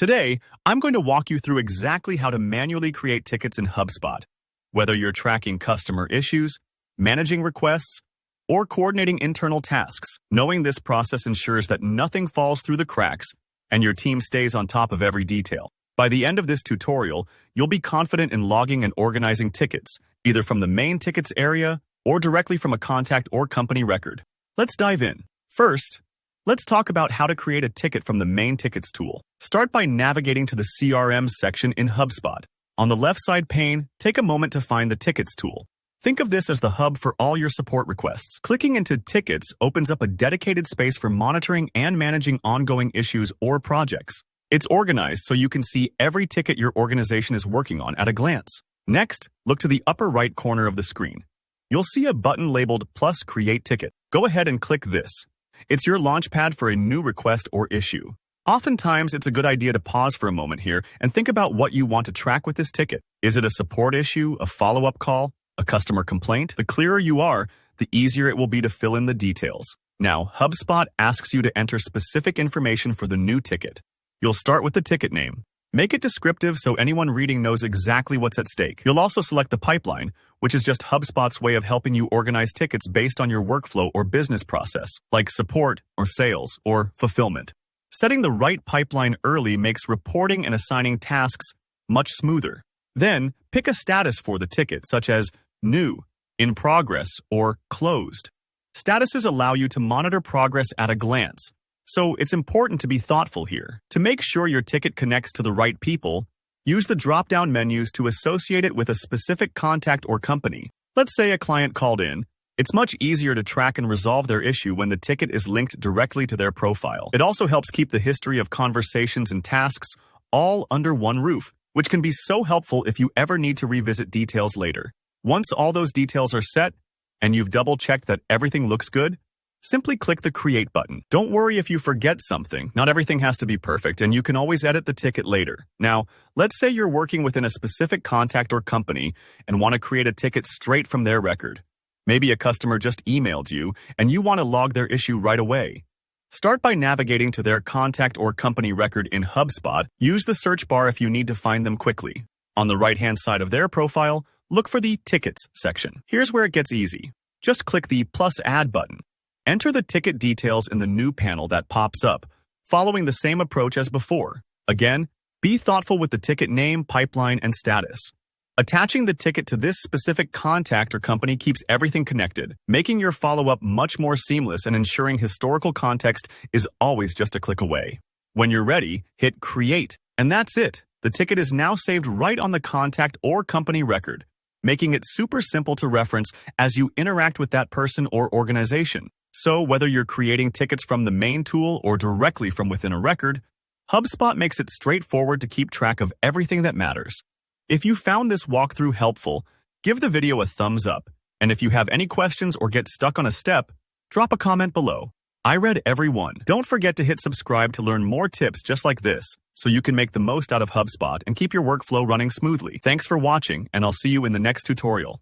Today, I'm going to walk you through exactly how to manually create tickets in HubSpot. Whether you're tracking customer issues, managing requests, or coordinating internal tasks, knowing this process ensures that nothing falls through the cracks and your team stays on top of every detail. By the end of this tutorial, you'll be confident in logging and organizing tickets, either from the main tickets area or directly from a contact or company record. Let's dive in. First, let's talk about how to create a ticket from the main tickets tool. Start by navigating to the CRM section in HubSpot. On the left side pane, take a moment to find the Tickets tool. Think of this as the hub for all your support requests. Clicking into Tickets opens up a dedicated space for monitoring and managing ongoing issues or projects. It's organized so you can see every ticket your organization is working on at a glance. Next, look to the upper right corner of the screen. You'll see a button labeled Plus Create Ticket. Go ahead and click this. It's your launchpad for a new request or issue. Oftentimes, it's a good idea to pause for a moment here and think about what you want to track with this ticket. Is it a support issue, a follow-up call, a customer complaint? The clearer you are, the easier it will be to fill in the details. Now, HubSpot asks you to enter specific information for the new ticket. You'll start with the ticket name. Make it descriptive so anyone reading knows exactly what's at stake. You'll also select the pipeline, which is just HubSpot's way of helping you organize tickets based on your workflow or business process, like support or sales or fulfillment. Setting the right pipeline early makes reporting and assigning tasks much smoother. Then, pick a status for the ticket, such as new, in progress, or closed. Statuses allow you to monitor progress at a glance, so it's important to be thoughtful here. To make sure your ticket connects to the right people, use the drop-down menus to associate it with a specific contact or company. Let's say a client called in. It's much easier to track and resolve their issue when the ticket is linked directly to their profile. It also helps keep the history of conversations and tasks all under one roof, which can be so helpful if you ever need to revisit details later. Once all those details are set, and you've double-checked that everything looks good, simply click the Create button. Don't worry if you forget something. Not everything has to be perfect, and you can always edit the ticket later. Now, let's say you're working within a specific contact or company and want to create a ticket straight from their record. Maybe a customer just emailed you, and you want to log their issue right away. Start by navigating to their contact or company record in HubSpot. Use the search bar if you need to find them quickly. On the right-hand side of their profile, look for the Tickets section. Here's where it gets easy. Just click the plus Add button. Enter the ticket details in the new panel that pops up, following the same approach as before. Again, be thoughtful with the ticket name, pipeline, and status. Attaching the ticket to this specific contact or company keeps everything connected, making your follow-up much more seamless and ensuring historical context is always just a click away. When you're ready, hit Create, and that's it. The ticket is now saved right on the contact or company record, making it super simple to reference as you interact with that person or organization. So whether you're creating tickets from the main tool or directly from within a record, HubSpot makes it straightforward to keep track of everything that matters. If you found this walkthrough helpful, give the video a thumbs up, and if you have any questions or get stuck on a step, drop a comment below. I read every one. Don't forget to hit subscribe to learn more tips just like this, so you can make the most out of HubSpot and keep your workflow running smoothly. Thanks for watching, and I'll see you in the next tutorial.